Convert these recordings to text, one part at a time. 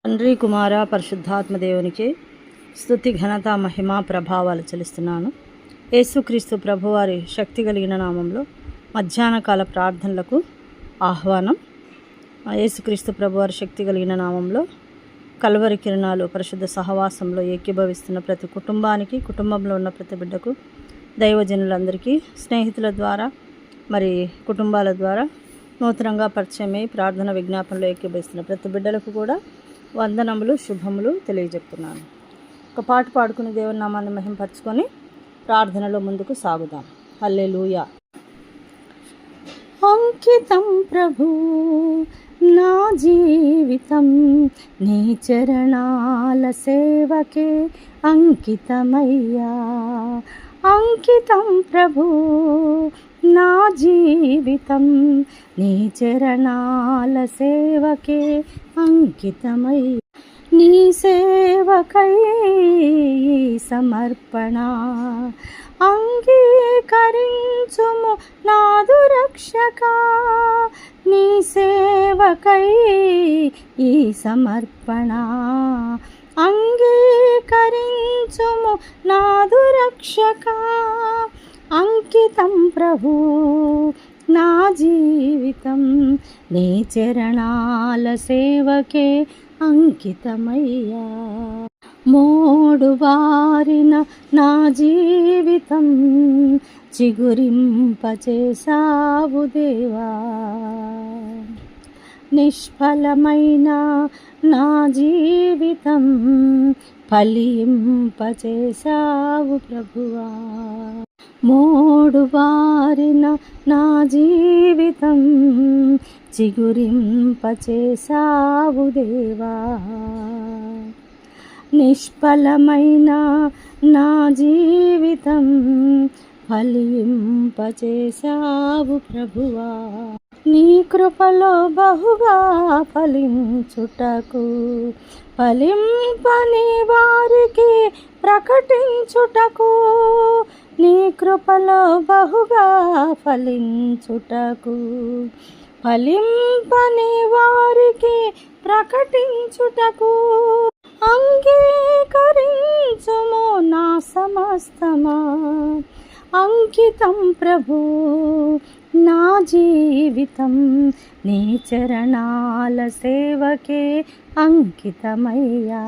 తండ్రి కుమార పరిశుద్ధాత్మ దేవునికి స్తుతి ఘనత మహిమ ప్రభావాలు చెల్లిస్తున్నాను. యేసుక్రీస్తు ప్రభువారి శక్తి కలిగిన నామంలో మధ్యాహ్న కాల ప్రార్థనలకు ఆహ్వానం. యేసుక్రీస్తు ప్రభువారి శక్తి కలిగిన నామంలో కల్వరి కిరణాలు పరిశుద్ధ సహవాసంలో ఏకీభవిస్తున్న ప్రతి కుటుంబానికి, కుటుంబంలో ఉన్న ప్రతి బిడ్డకు, దైవజనులందరికీ, స్నేహితుల ద్వారా మరి కుటుంబాల ద్వారా నూతనంగా పరిచయమై ప్రార్థన విజ్ఞాపనలో ఏకీభవిస్తున్న ప్రతి బిడ్డలకు కూడా వందనములు, శుభములు తెలియజెప్తున్నాను. ఒక పాట పాడుకుని దేవుని నామాన్ని మహింపరచుకొని ప్రార్థనలో ముందుకు సాగుదాం. హల్లెలూయా. అంకితం ప్రభు నా జీవితం, నీ చరణాల సేవకే అంకితమయ్యా. అంకితం ప్రభు నా జీవితం, నీ చరణాల సేవకే అంకితమై, నీ సేవకై సమర్పణ అంగీకరించుము నాదు రక్షక. నీ సేవకై ఈ సమర్పణ అంగీకరించుము నాదు రక్షక. అంకితం ప్రభు నా జీవితం, నీ చరణాల సేవకే అంకితమయ్యా. మోడు బారిన నా జీవితం చిగురింపచేసావు దేవా. నిష్ఫలమైన నా జీవితం ఫలింపచేసావు ప్రభువా. మోడు బారిన నా జీవితం చిగురింపచేసావు దేవా. నిష్ఫలమైన నా జీవితం ఫలింపచేసావు ప్రభువా. నీ కృపలో బహుగా ఫలించుటకు, ఫలింపని వారికి ప్రకటించుటకు, నీ కృపలో బహుగా ఫలించుటకు, ఫలింపని వారికి ప్రకటించుటకు అంగీకరించుము నా సమస్తమా. అంకితం ప్రభు నా జీవితం, నీ చరణాల సేవకే అంకితమయ్యా.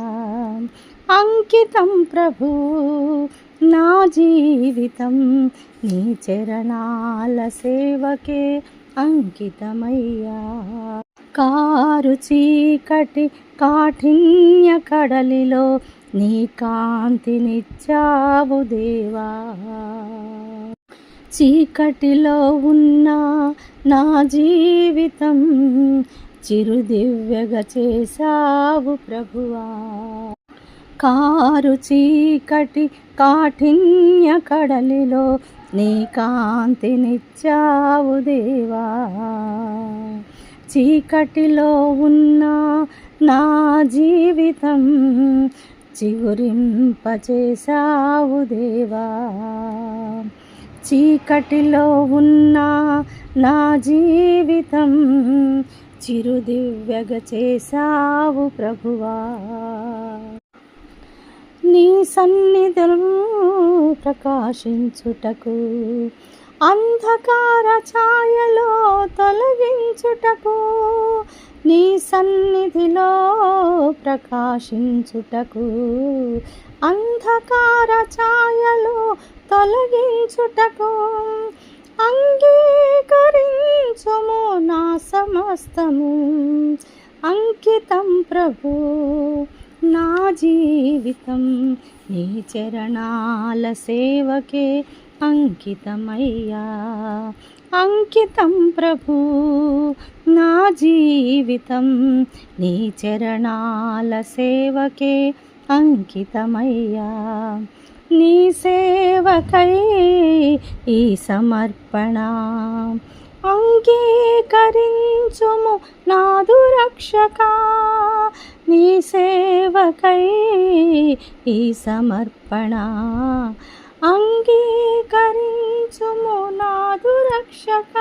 అంకితం ప్రభు నా జీవితం, నీ చరణాల సేవకే అంకితమయ్యా. కారు చీకటి కాఠిన్య కడలిలో నీ కాంతినిచ్చావు దేవా. చీకటిలో ఉన్న నా జీవితం చిరుదివ్యగా చేసావు ప్రభువా. కారు చీకటి కాఠిన్య కడలిలో నీ కాంతినిచ్చావు దేవా. చీకటిలో ఉన్న నా జీవితం చిగురింపచేసావు దేవా. చీకటిలో ఉన్న నా జీవితం చిరుదివ్యగా చేసావు ప్రభువా. నీ సన్నిధులను ప్రకాశించుటకు, అంధకార ఛాయలో తొలగించుటకు, నీ సన్నిధిలో ప్రకాశించుటకు, అంధకార ఛాయలో తొలగించుటకు అంగీకరించుము నా సమస్తము. అంకితం ప్రభు నా జీవితం, నీ చరణాల సేవకే అంకితమయ్యా. అంకితం ప్రభు నా జీవితం, నీ చరణాల సేవకే అంకితమయ్యా. నీ సేవకై ఈ సమర్పణ అంగీకరించుము నాదు రక్షక. నీ సేవకై ఈ సమర్పణ అంగీకరించుము నాదు రక్షక.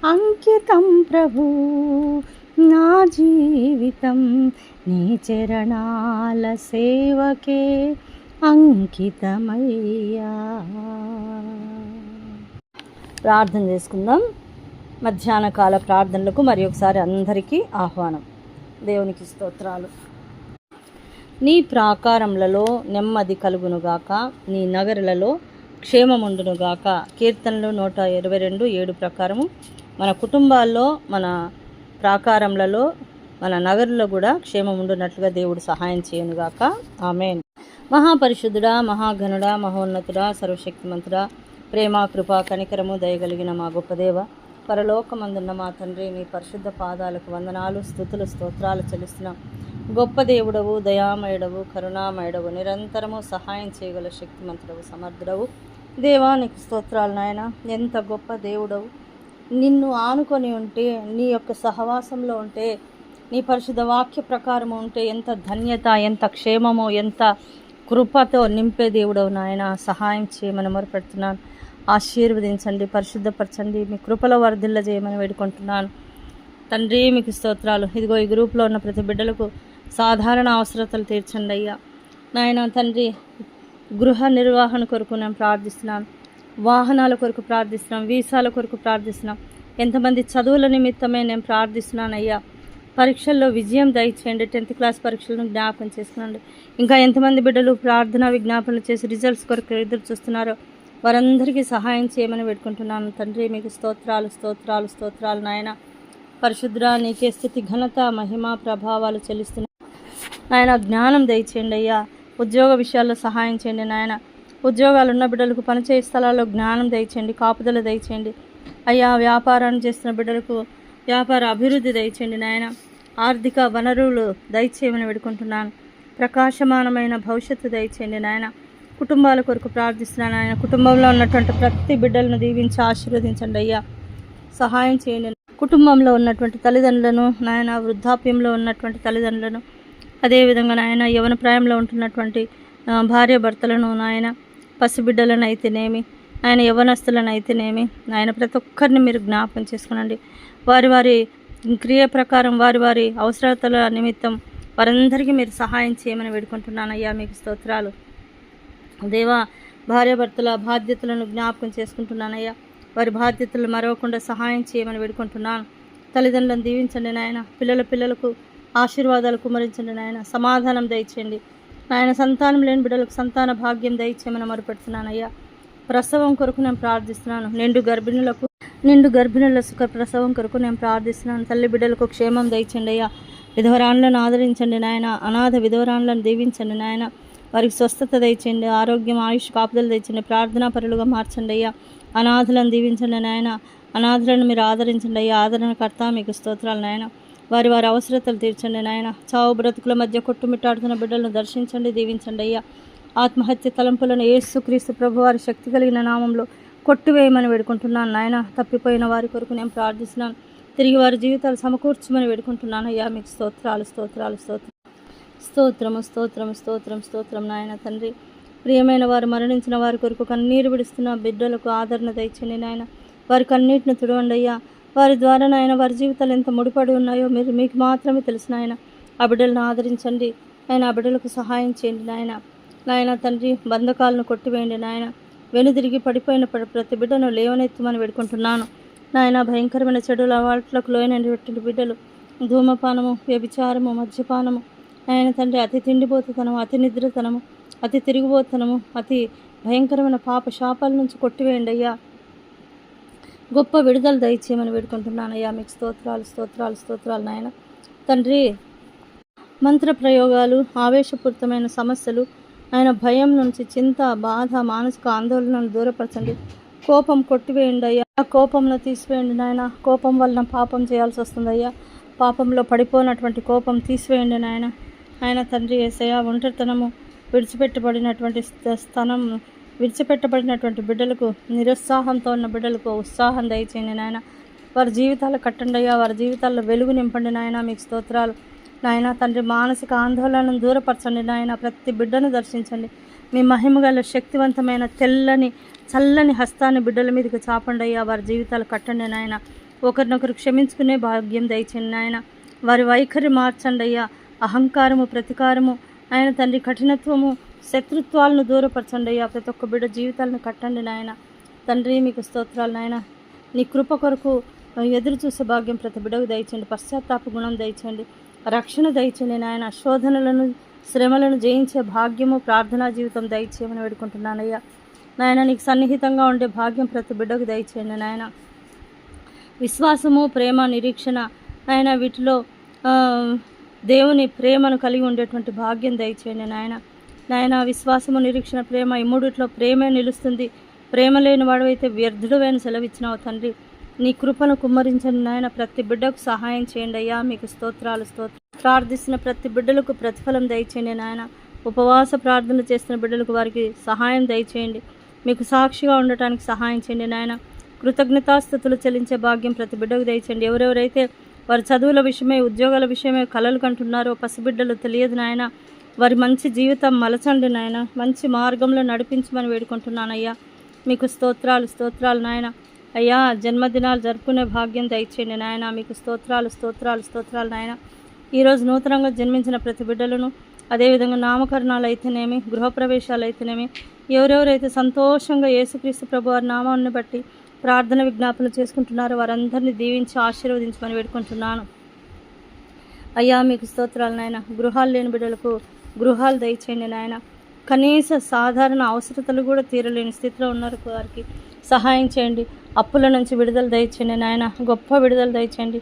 అంకితం ప్రభు నా జీవితం నీ చరణాల సేవకే అంకితమయ్యా. ప్రార్థన చేసుకుందాం. మధ్యాహ్న కాల ప్రార్థనలకు మరి ఒకసారి అందరికీ ఆహ్వానం. దేవునికి స్తోత్రాలు. నీ ప్రాకారములలో నెమ్మది కలుగునుగాక, నీ నగరులలో క్షేమముండునుగాక. కీర్తనలు 122:7 ప్రకారము మన కుటుంబాల్లో, మన ప్రాకారములలో, మన నగరులో కూడా క్షేమం ఉండునట్లుగా దేవుడు సహాయం చేయనుగాక. ఆమేన్. మహాపరిశుద్ధుడా, మహాఘనుడా, మహోన్నతుడా, సర్వశక్తిమంతుడా, ప్రేమ, కృప, కనికరము, దయగలిగిన మా గొప్ప దేవ, పరలోకమందున్న మా తండ్రి, మీ పరిశుద్ధ పాదాలకు వందనాలు, స్తుతులు, స్తోత్రాలు చెల్లిస్తున్నాం. గొప్ప దేవుడవు, దయామయుడవు, కరుణామయుడవు, నిరంతరము సహాయం చేయగల శక్తిమంతుడవు, సమర్థుడవు. దేవా నీకు స్తోత్రాలు నాయన. ఎంత గొప్ప దేవుడవు. నిన్ను ఆనుకొని ఉంటే, నీ యొక్క సహవాసంలో ఉంటే, నీ పరిశుద్ధ వాక్య ప్రకారము ఉంటే ఎంత ధన్యత, ఎంత క్షేమము, ఎంత కృపతో నింపే దేవుడవు నాయన. సహాయం చేయమని మొరపెడుతున్నాను. ఆశీర్వదించండి, పరిశుద్ధపరచండి, మీ కృపలో వర్ధిల్ల చేయమని వేడుకుంటున్నాను తండ్రి. మీకు స్తోత్రాలు. ఇదిగో ఈ గ్రూప్లో ఉన్న ప్రతి బిడ్డలకు సాధారణ అవసరతలు తీర్చండి అయ్యా నాయన. తండ్రి, గృహ నిర్వహణ కొరకు నేను ప్రార్థిస్తున్నాను, వాహనాల కొరకు ప్రార్థిస్తున్నాం, వీసాల కొరకు ప్రార్థిస్తున్నాం. ఎంతమంది చదువుల నిమిత్తమే నేను ప్రార్థిస్తున్నాను అయ్యా. పరీక్షల్లో విజయం దయచేయండి. 10th క్లాస్ పరీక్షలను జ్ఞాపకం చేసుకునండి. ఇంకా ఎంతమంది బిడ్డలు ప్రార్థన విజ్ఞాపనలు చేసి రిజల్ట్స్ కొరకు ఎదురు చూస్తున్నారో వారందరికీ సహాయం చేయమని పెట్టుకుంటున్నాను తండ్రి. మీకు స్తోత్రాలు, స్తోత్రాలు, స్తోత్రాలు నాయన. పరిశుద్ధ నీకే స్తుతి, ఘనత, మహిమ, ప్రభావాలు చెల్లిస్తున్నాను నాయన. జ్ఞానం దయచేయండి అయ్యా. ఉద్యోగ విషయాల్లో సహాయం చేయండి నాయన. ఉద్యోగాలు ఉన్న బిడ్డలకు, పనిచేయ స్థలాల్లో జ్ఞానం దయచేయండి, కాపుదల దయచేయండి అయ్యా. వ్యాపారాన్ని చేస్తున్న బిడ్డలకు వ్యాపార అభివృద్ధి దయచేయండి నాయన. ఆర్థిక వనరులు దయచేయమని వేడుకుంటున్నాను. ప్రకాశమానమైన భవిష్యత్తు దయచేయండి నాయన. కుటుంబాల కొరకు ప్రార్థిస్తున్నాను ఆయన. కుటుంబంలో ఉన్నటువంటి ప్రతి బిడ్డలను దీవించి ఆశీర్వదించండి అయ్యా. సహాయం చేయండి. కుటుంబంలో ఉన్నటువంటి తల్లిదండ్రులను నాయన, వృద్ధాప్యంలో ఉన్నటువంటి తల్లిదండ్రులను, అదేవిధంగా నాయన యవన ప్రాయంలో ఉంటున్నటువంటి భార్య భర్తలను నాయన, పసిబిడ్డలను అయితేనేమి, ఆయన యవనస్తులను అయితేనేమి నాయన, ప్రతి ఒక్కరిని మీరు జ్ఞాపకం చేసుకునండి. వారి వారి క్రియ ప్రకారం, వారి వారి అవసరతల నిమిత్తం వారందరికీ మీరు సహాయం చేయమని వేడుకుంటున్నాను అయ్యా. మీకు స్తోత్రాలు దేవా. భార్యాభర్తల బాధ్యతలను జ్ఞాపకం చేసుకుంటున్నానయ్యా. వారి బాధ్యతలు మరవకుండా సహాయం చేయమని వేడుకుంటున్నాను. తల్లిదండ్రులను దీవించండి నాయన. పిల్లలకు ఆశీర్వాదాలు కుమరించండి నాయన. సమాధానం దయచేయండి నాయన. సంతానం లేని బిడ్డలకు సంతాన భాగ్యం దయచేయమని మొరపెడుతున్నానయ్యా. ప్రసవం కొరకు నేను ప్రార్థిస్తున్నాను. నిండు గర్భిణుల సుఖ ప్రసవం కొరకు నేను ప్రార్థిస్తున్నాను. తల్లి బిడ్డలకు క్షేమం దయచండి అయ్యా. విధవరాండ్లను ఆదరించండి నాయన. అనాథ విధవరాండ్లను దీవించండి నాయన. వారికి స్వస్థత దయచేయండి, ఆరోగ్యం, ఆయుష్, కాపుదలు దయచండి. ప్రార్థనా పరులుగా మార్చండి అయ్యా. అనాథులను దీవించండి నాయన. అనాథులను మీరు ఆదరించండి అయ్యా. ఆదరణకర్త మీకు స్తోత్రాలు నాయన. వారి వారి అవసరతలు తీర్చండి నాయన. చావు బ్రతుకుల మధ్య కొట్టుమిట్టాడుతున్న బిడ్డలను దర్శించండి, దీవించండి అయ్యా. ఆత్మహత్య తలంపులను యేసుక్రీస్తు ప్రభువారి శక్తి కలిగిన నామంలో కొట్టివేయమని వేడుకుంటున్నాను నాయన. తప్పిపోయిన వారి కొరకు నేను ప్రార్థిస్తున్నాను. తిరిగి వారి జీవితాలు సమకూర్చమని వేడుకుంటున్నాను అయ్యా. మీకు స్తోత్రాలు, స్తోత్రాలు, స్తోత్రం, స్తోత్రము, స్తోత్రం, స్తోత్రం, స్తోత్రం నాయన. తండ్రి, ప్రియమైన వారు మరణించిన వారి కొరకు కన్నీరు విడుస్తున్న బిడ్డలకు ఆదరణ దయచండి నాయన. వారి కన్నీటిని తుడవండి అయ్యా. వారి ద్వారా నాయన వారి జీవితాలు ఎంత ముడిపడి ఉన్నాయో మీకు మాత్రమే తెలుసు నాయన. ఆ బిడ్డలను ఆదరించండి ఆయన. ఆ బిడ్డలకు సహాయం చేయండి నాయన. నాయన తండ్రి, బంధకాలను కొట్టివేయండి నాయన. వెనుదిరిగి పడిపోయిన ప్రతి బిడ్డను లేవనెత్తమని వేడుకుంటున్నాను నాయన. భయంకరమైన చెడుల అలవాట్లకు లోయనటువంటి బిడ్డలు, ధూమపానము, వ్యభిచారము, మద్యపానము నాయన తండ్రి, అతి తిండిపోతుతనము, అతి నిద్రతనము, అతి తిరిగిపోతనము, అతి భయంకరమైన పాప శాపాల నుంచి కొట్టివేయండి అయ్యా. గొప్ప విడుదల దయచేయమని వేడుకుంటున్నాను అయ్యా. మీకు స్తోత్రాలు, స్తోత్రాలు, స్తోత్రాలు నాయన. తండ్రి, మంత్ర ప్రయోగాలు, ఆవేశపూరితమైన సమస్యలు ఆయన, భయం నుంచి చింత, బాధ, మానసిక ఆందోళనను దూరపరచండి. కోపం కొట్టివేయండి అయ్యా. ఆ కోపంలో తీసివేయండి నాయన. కోపం వలన పాపం చేయాల్సి వస్తుంది అయ్యా. పాపంలో పడిపోయినటువంటి కోపం తీసివేయండి నాయన. ఆయన తండ్రి యేసయ్య, ఒంటరితనము విడిచిపెట్టబడినటువంటి బిడ్డలకు, నిరుత్సాహంతో ఉన్న బిడ్డలకు ఉత్సాహం దయచేయండి నాయన. వారి జీవితాలు కట్టండి అయ్యా. వారి జీవితాల్లో వెలుగు నింపండి నాయన. మీకు స్తోత్రాలు నాయన. తండ్రి, మానసిక ఆందోళనను దూరపరచండి నాయన. ప్రతి బిడ్డను దర్శించండి. మీ మహిమగల శక్తివంతమైన తెల్లని చల్లని హస్తాన్ని బిడ్డల మీదకి చాపండి అయ్యా. వారి జీవితాలు కట్టండి నాయన. ఒకరినొకరు క్షమించుకునే భాగ్యం దయచేయండి నాయన. వారి వైఖరి మార్చండి అయ్యా. అహంకారము, ప్రతీకారము ఆయన తండ్రి, కఠినత్వము, శత్రుత్వాలను దూరపరచండి అయ్యా. ప్రతి ఒక్క బిడ్డ జీవితాలను కట్టండి నాయన తండ్రి. మీకు స్తోత్రాలు నాయన. నీ కృప కొరకు ఎదురు చూసే భాగ్యం ప్రతి బిడ్డకు దయచేయండి. పశ్చాత్తాప గుణం దయచేయండి. రక్షణ దయచేయండి నాయన. శోధనలను, శ్రమలను జయించే భాగ్యము, ప్రార్థనా జీవితం దయచేయమని వేడుకుంటున్నానయ్యా. నాయన నీకు సన్నిహితంగా ఉండే భాగ్యం ప్రతి బిడ్డకు దయచేయండి నాయన. విశ్వాసము, ప్రేమ, నిరీక్షణ నాయన వీటిలో దేవుని ప్రేమను కలిగి ఉండేటువంటి భాగ్యం దయచేయండి నాయన. నాయన విశ్వాసము, నిరీక్షణ, ప్రేమ ఈ మూడిట్లో ప్రేమే నిలుస్తుంది. ప్రేమ లేని వాడవైతే వ్యర్థుడవైన సెలవిచ్చినావు తండ్రి. నీ కృపను కుమ్మరించండి నాయన. ప్రతి బిడ్డకు సహాయం చేయండి అయ్యా. మీకు స్తోత్రాలు. ప్రార్థిస్తున్న ప్రతి బిడ్డలకు ప్రతిఫలం దయచేయండి నాయన. ఉపవాస ప్రార్థనలు చేస్తున్న బిడ్డలకు వారికి సహాయం దయచేయండి. మీకు సాక్షిగా ఉండటానికి సహాయం చేయండి నాయన. కృతజ్ఞతాస్థుతులు చెల్లించే భాగ్యం ప్రతి బిడ్డకు దయచేయండి. ఎవరెవరైతే వారి చదువుల విషయమై, ఉద్యోగాల విషయమై కలలు కంటున్నారో పసిబిడ్డలు తెలియదు నాయన. వారి మంచి జీవితం మలచండి నాయన. మంచి మార్గంలో నడిపించమని వేడుకుంటున్నానయ్యా. మీకు స్తోత్రాలు నాయన. అయ్యా జన్మదినాలు జరుపుకునే భాగ్యం దయచేయండి నాయన. మీకు స్తోత్రాలు నాయన. ఈరోజు నూతనంగా జన్మించిన ప్రతి బిడ్డలను, అదేవిధంగా నామకరణాలు అయితేనేమి, గృహప్రవేశాలు అయితేనేమి, ఎవరెవరైతే సంతోషంగా యేసుక్రీస్తు ప్రభు వారి నామాన్ని బట్టి ప్రార్థన విజ్ఞాపనలు చేసుకుంటున్నారో వారందరినీ దీవించి ఆశీర్వదించమని వేడుకుంటున్నాను అయ్యా. మీకు స్తోత్రాలు నాయన. గృహాలు లేని బిడ్డలకు గృహాలు దయచేయండి నాయన. కనీస సాధారణ అవసరతలు కూడా తీరలేని స్థితిలో ఉన్నారు వారికి సహాయం చేయండి. అప్పుల నుంచి విడుదల దయచేయండి నాయన. గొప్ప విడుదల దయచేయండి.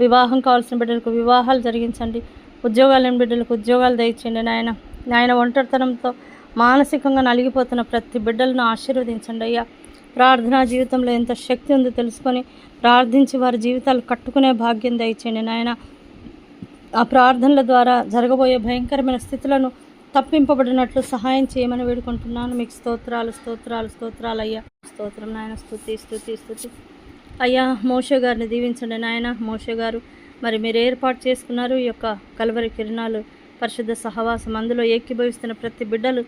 వివాహం కావాల్సిన బిడ్డలకు వివాహాలు జరిగించండి. ఉద్యోగాలు లేని బిడ్డలకు ఉద్యోగాలు దయచేయండి నాయన. ఒంటరితనంతో మానసికంగా నలిగిపోతున్న ప్రతి బిడ్డలను ఆశీర్వదించండి అయ్యా. ప్రార్థనా జీవితంలో ఎంత శక్తి ఉందో తెలుసుకొని ప్రార్థించి వారి జీవితాలు కట్టుకునే భాగ్యం దయచేయండి నాయన. ఆ ప్రార్థనల ద్వారా జరగబోయే భయంకరమైన స్థితులను తప్పింపబడినట్లు సహాయం చేయమని వేడుకుంటున్నాను. మీకు స్తోత్రాలు అయ్యా. స్తోత్రం నాయన. స్తుతి అయ్యా. మోషే గారిని దీవించండి నాయన. మోషే గారు మరి మీరు ఏర్పాటు చేసుకున్నారు ఈ యొక్క కల్వరి కిరణాలు పరిశుద్ధ సహవాసం, అందులో ఏకీభవిస్తున్న ప్రతి బిడ్డలు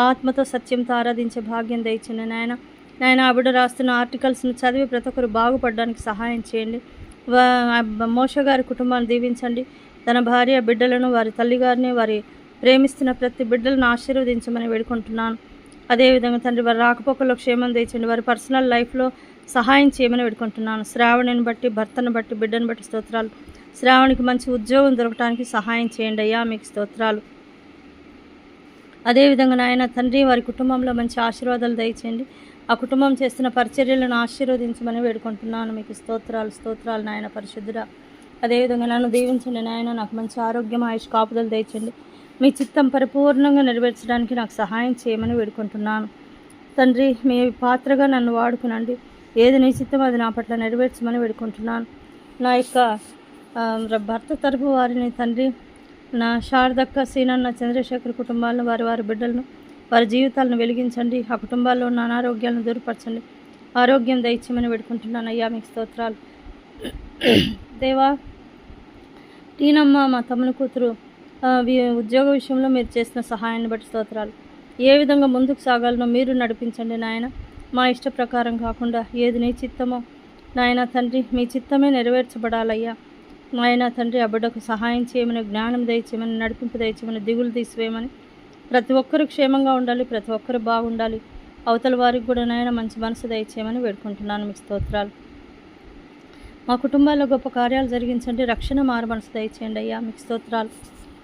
ఆత్మతో సత్యంతో ఆరాధించే భాగ్యం దయచేయండి నాయన. ఆ బిడ్డ రాస్తున్న ఆర్టికల్స్ను చదివి ప్రతి ఒక్కరు బాగుపడడానికి సహాయం చేయండి. మోషే గారి కుటుంబాన్ని దీవించండి. తన భార్య, బిడ్డలను, వారి తల్లిగారిని, వారి ప్రేమిస్తున్న ప్రతి బిడ్డలను ఆశీర్వదించమని వేడుకుంటున్నాను. అదేవిధంగా తండ్రి వారి రాకపోకల్లో క్షేమం తెచ్చండి. వారి పర్సనల్ లైఫ్లో సహాయం చేయమని వేడుకుంటున్నాను. శ్రావణిని బట్టి, భర్తను బట్టి, బిడ్డను బట్టి స్తోత్రాలు. శ్రావణికి మంచి ఉద్యోగం దొరకడానికి సహాయం చేయండి అయ్యా. మీకు స్తోత్రాలు. అదేవిధంగా నాయన తండ్రి వారి కుటుంబంలో మంచి ఆశీర్వాదాలు దయచేయండి. ఆ కుటుంబం చేస్తున్న పరిచర్యలను ఆశీర్వదించమని వేడుకుంటున్నాను. మీకు స్తోత్రాలు నాయన పరిశుద్ధుడా. అదేవిధంగా నన్ను దీవించండి నాయన. నాకు మంచి ఆరోగ్యం, ఆయుష్ కాపుదలు దయచండి. మీ చిత్తం పరిపూర్ణంగా నెరవేర్చడానికి నాకు సహాయం చేయమని వేడుకుంటున్నాను తండ్రి. మీ పాత్రగా నన్ను వాడుకునండి. ఏది నీ చిత్తం అది నా పట్ల నెరవేర్చమని వేడుకుంటున్నాను. నా యొక్క భర్త తరపు వారిని తండ్రి, నా శారదక్క, సీనన్న, చంద్రశేఖర్ కుటుంబాలను, వారి బిడ్డలను, వారి జీవితాలను వెలిగించండి. ఆ కుటుంబాల్లో ఉన్న అనారోగ్యాలను దూరపరచండి. ఆరోగ్యం దయచేయమని వేడుకుంటున్నాను అయ్యా. మీకు స్తోత్రాలు దేవా. టీనమ్మ మా తమ్ముని కూతురు ఉద్యోగ విషయంలో మీరు చేసిన సహాయాన్ని బట్టి స్తోత్రాలు. ఏ విధంగా ముందుకు సాగాలనో మీరు నడిపించండి నాయన. మా ఇష్ట ప్రకారం కాకుండా ఏది నీ చిత్తమో నాయన తండ్రి, మీ చిత్తమే నెరవేర్చబడాలయ్యా. నాయన తండ్రి ఆ బిడ్డకు సహాయం చేయమని, జ్ఞానం దయచేయమని, నడిపింపు దయచేయమని, దిగులు తీసివేయమని, ప్రతి ఒక్కరు క్షేమంగా ఉండాలి, ప్రతి ఒక్కరు బాగుండాలి. అవతల వారికి కూడా నాయన మంచి మనసు దయచేయమని వేడుకుంటున్నాను. మీకు స్తోత్రాలు. మా కుటుంబాల్లో గొప్ప కార్యాలు జరిగించండి. రక్షణ మారు మనసు దయచేయండి అయ్యా. మీకు స్తోత్రాలు.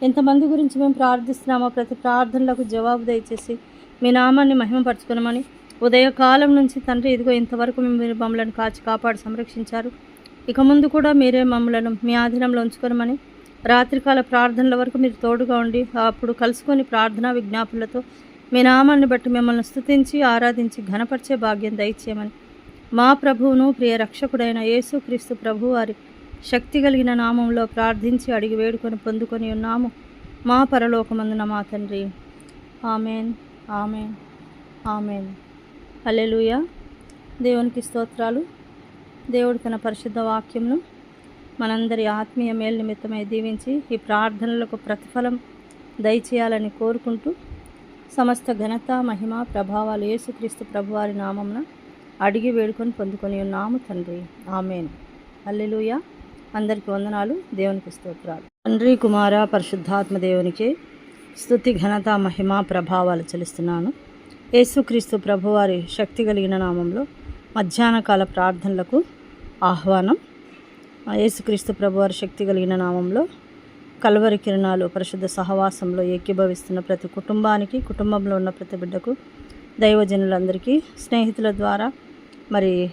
ఎంతమంది గురించి మేము ప్రార్థిస్తున్నామో ప్రతి ప్రార్థనలకు జవాబు దయచేసి మీ నామాన్ని మహిమపరచుకునమని, ఉదయకాలం నుంచి తండ్రి ఇదిగో ఇంతవరకు మీరు మమ్మల్ని కాచి కాపాడి సంరక్షించారు. ఇక ముందు కూడా మీరే మమ్మలను మీ ఆధీనంలో ఉంచుకోనమని, రాత్రికాల ప్రార్థనల వరకు మీరు తోడుగా ఉండి అప్పుడు కలుసుకొని ప్రార్థనా విజ్ఞాపనలతో మీ నామాన్ని బట్టి మిమ్మల్ని స్తుతించి ఆరాధించి ఘనపరిచే భాగ్యం దయచేయమని, మా ప్రభువును ప్రియ రక్షకుడైన యేసుక్రీస్తు ప్రభు వారి శక్తి కలిగిన నామంలో ప్రార్థించి అడిగి వేడుకొని పొందుకొని ఉన్నాము మా పరలోకమందున మా తండ్రి. ఆమెన్, ఆమెన్, ఆమెన్. హల్లెలూయా. దేవునికి స్తోత్రాలు. దేవుడు తన పరిశుద్ధ వాక్యంను మనందరి ఆత్మీయ మేలు నిమిత్తమై దీవించి ఈ ప్రార్థనలకు ప్రతిఫలం దయచేయాలని కోరుకుంటూ సమస్త ఘనత, మహిమ, ప్రభావాలు యేసుక్రీస్తు ప్రభువారి నామమున అడిగి వేడుకొని పొందుకొని ఉన్నాము తండ్రి. ఆమెన్. హల్లెలూయా. అందరికీ వందనాలు. దేవునికి స్తోత్రాలు. తండ్రి, కుమార, పరిశుద్ధాత్మ దేవునికి స్తుతి, ఘనత, మహిమ, ప్రభావాలు చెల్లిస్తున్నాను. యేసుక్రీస్తు ప్రభువారి శక్తి కలిగిన నామంలో మధ్యాహ్న కాల ప్రార్థనలకు ఆహ్వానం. యేసుక్రీస్తు ప్రభువారి శక్తి కలిగిన నామంలో కల్వరి కిరణాలు పరిశుద్ధ సహవాసంలో ఏకీభవిస్తున్న ప్రతి కుటుంబానికి, కుటుంబంలో ఉన్న ప్రతి బిడ్డకు, దైవజనులందరికీ, స్నేహితుల ద్వారా మరి